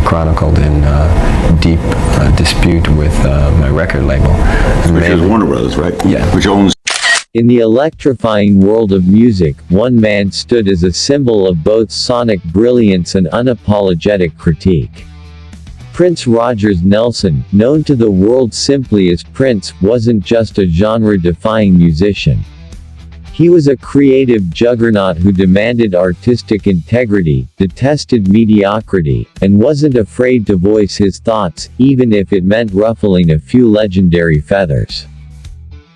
chronicled in deep dispute with my record label. Which is Warner Brothers, right? Yeah. Which owns. In the electrifying world of music, one man stood as a symbol of both sonic brilliance and unapologetic critique. Prince Rogers Nelson, known to the world simply as Prince, wasn't just a genre-defying musician. He was a creative juggernaut who demanded artistic integrity, detested mediocrity, and wasn't afraid to voice his thoughts, even if it meant ruffling a few legendary feathers.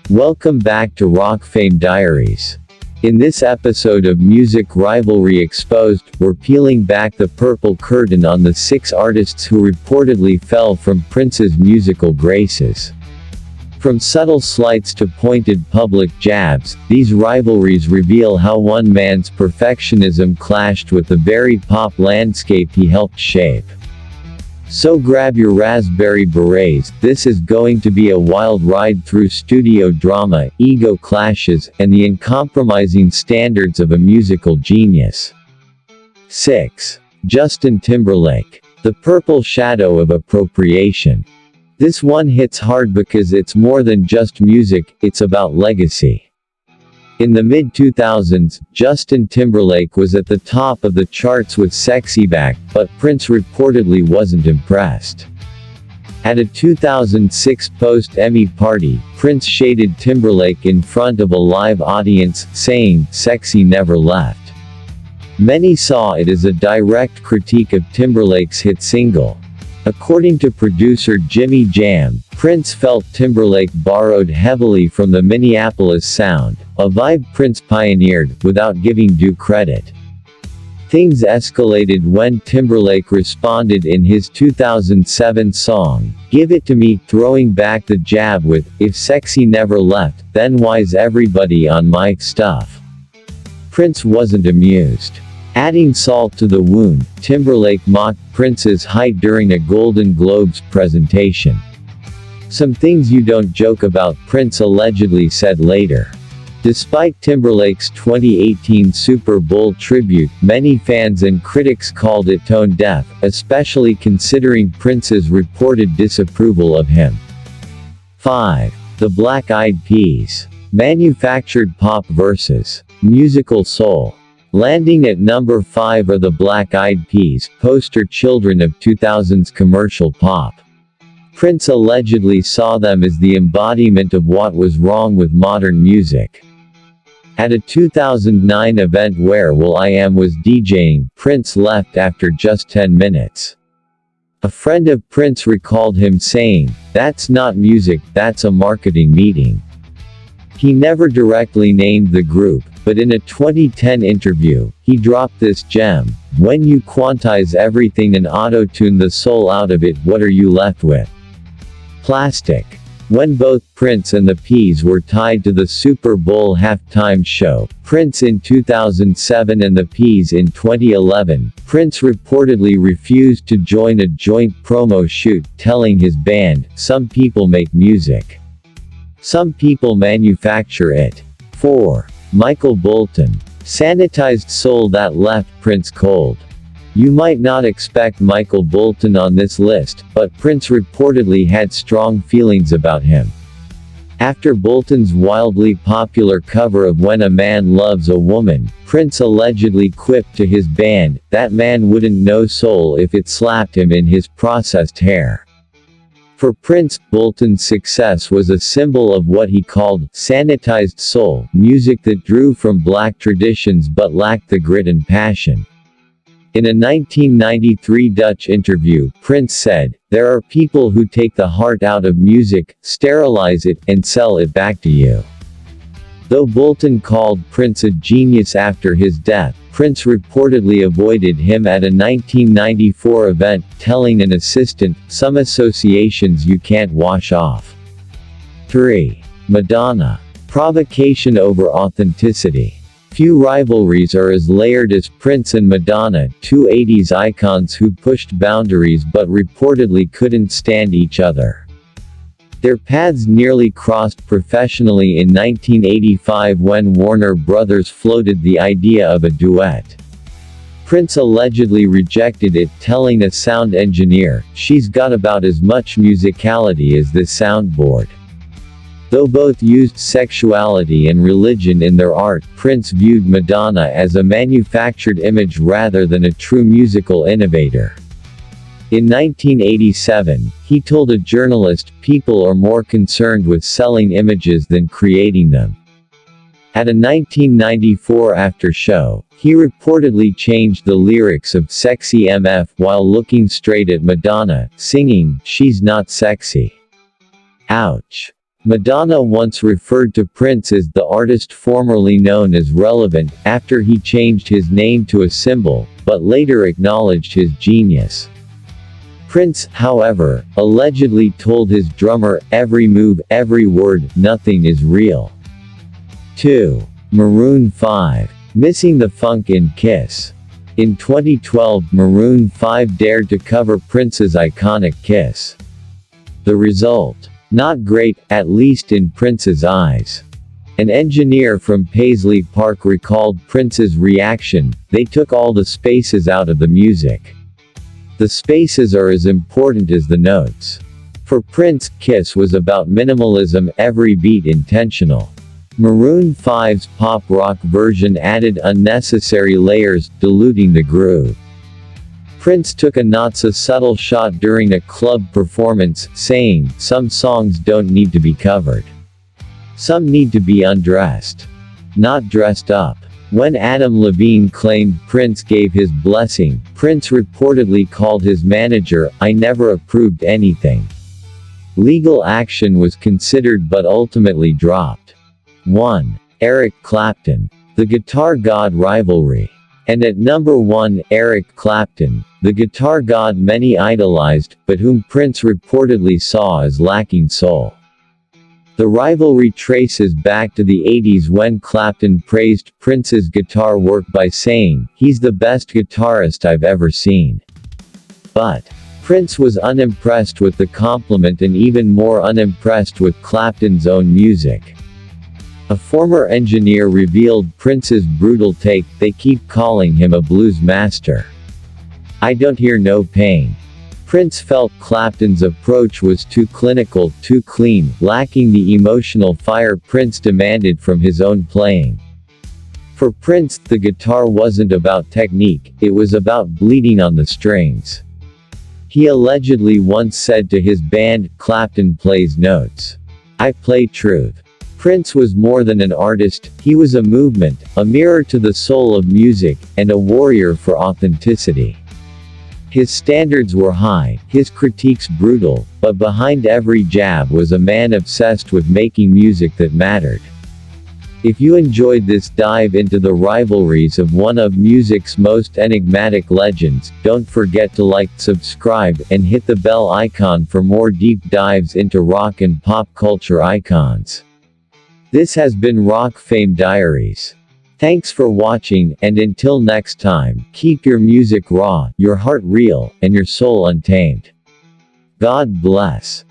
Welcome back to Rock Fame Diaries. In this episode of Music Rivalry Exposed, we're peeling back the purple curtain on the 6 artists who reportedly fell from Prince's musical graces. From subtle slights to pointed public jabs, these rivalries reveal how one man's perfectionism clashed with the very pop landscape he helped shape. So grab your raspberry berets, this is going to be a wild ride through studio drama, ego clashes, and the uncompromising standards of a musical genius. 6. Justin Timberlake. The purple shadow of appropriation. This one hits hard because it's more than just music, it's about legacy. In the mid-2000s, Justin Timberlake was at the top of the charts with Sexy Back, but Prince reportedly wasn't impressed. At a 2006 post-Emmy party, Prince shaded Timberlake in front of a live audience, saying, "Sexy never left." Many saw it as a direct critique of Timberlake's hit single. According to producer Jimmy Jam, Prince felt Timberlake borrowed heavily from the Minneapolis sound, a vibe Prince pioneered, without giving due credit. Things escalated when Timberlake responded in his 2007 song, "Give It To Me," throwing back the jab with, "If Sexy never left, then why's everybody on my stuff?" Prince wasn't amused. Adding salt to the wound, Timberlake mocked Prince's height during a Golden Globes presentation. "Some things you don't joke about," Prince allegedly said later. Despite Timberlake's 2018 Super Bowl tribute, many fans and critics called it tone-deaf, especially considering Prince's reported disapproval of him. 5. The Black Eyed Peas. Manufactured pop versus musical soul. Landing at number 5 are the Black Eyed Peas, poster children of 2000s commercial pop. Prince allegedly saw them as the embodiment of what was wrong with modern music. At a 2009 event where will.i.am was DJing, Prince left after just 10 minutes. A friend of Prince recalled him saying, "That's not music, that's a marketing meeting." He never directly named the group, but in a 2010 interview, he dropped this gem: "When you quantize everything and auto-tune the soul out of it, what are you left with? Plastic." When both Prince and the Peas were tied to the Super Bowl halftime show, Prince in 2007 and the Peas in 2011, Prince reportedly refused to join a joint promo shoot, telling his band, "Some people make music. Some people manufacture it." 4. Michael Bolton. Sanitized soul that left Prince cold. You might not expect Michael Bolton on this list, but Prince reportedly had strong feelings about him. After Bolton's wildly popular cover of "When a Man Loves a Woman," Prince allegedly quipped to his band, "That man wouldn't know soul if it slapped him in his processed hair." For Prince, Bolton's success was a symbol of what he called sanitized soul, music that drew from black traditions but lacked the grit and passion. In a 1993 Dutch interview, Prince said, "There are people who take the heart out of music, sterilize it, and sell it back to you." Though Bolton called Prince a genius after his death, Prince reportedly avoided him at a 1994 event, telling an assistant, "Some associations you can't wash off." 3. Madonna. Provocation over authenticity. Few rivalries are as layered as Prince and Madonna, two 80s icons who pushed boundaries but reportedly couldn't stand each other. Their paths nearly crossed professionally in 1985 when Warner Brothers floated the idea of a duet. Prince allegedly rejected it, telling a sound engineer, "She's got about as much musicality as this soundboard." Though both used sexuality and religion in their art, Prince viewed Madonna as a manufactured image rather than a true musical innovator. In 1987, he told a journalist, "People are more concerned with selling images than creating them." At a 1994 after-show, he reportedly changed the lyrics of "Sexy MF" while looking straight at Madonna, singing, "She's not sexy." Ouch. Madonna once referred to Prince as the artist formerly known as Relevant, after he changed his name to a symbol, but later acknowledged his genius. Prince, however, allegedly told his drummer, "Every move, every word, nothing is real." 2. Maroon 5. Missing the funk in Kiss. In 2012, Maroon 5 dared to cover Prince's iconic Kiss. The result? Not great, at least in Prince's eyes. An engineer from Paisley Park recalled Prince's reaction, "They took all the spaces out of the music. The spaces are as important as the notes." For Prince, Kiss was about minimalism, every beat intentional. Maroon 5's pop rock version added unnecessary layers, diluting the groove. Prince took a not-so-subtle shot during a club performance, saying, "Some songs don't need to be covered. Some need to be undressed. Not dressed up." When Adam Levine claimed Prince gave his blessing, Prince reportedly called his manager, "I never approved anything." Legal action was considered but ultimately dropped. 1. Eric Clapton. The Guitar God Rivalry. And at number 1, Eric Clapton, the guitar god many idolized, but whom Prince reportedly saw as lacking soul. The rivalry traces back to the 80s when Clapton praised Prince's guitar work by saying, "He's the best guitarist I've ever seen." But Prince was unimpressed with the compliment and even more unimpressed with Clapton's own music. A former engineer revealed Prince's brutal take, "They keep calling him a blues master. I don't hear no pain." Prince felt Clapton's approach was too clinical, too clean, lacking the emotional fire Prince demanded from his own playing. For Prince, the guitar wasn't about technique, it was about bleeding on the strings. He allegedly once said to his band, "Clapton plays notes. I play truth." Prince was more than an artist, he was a movement, a mirror to the soul of music, and a warrior for authenticity. His standards were high, his critiques brutal, but behind every jab was a man obsessed with making music that mattered. If you enjoyed this dive into the rivalries of one of music's most enigmatic legends, don't forget to like, subscribe, and hit the bell icon for more deep dives into rock and pop culture icons. This has been Rock Fame Diaries. Thanks for watching, and until next time, keep your music raw, your heart real, and your soul untamed. God bless.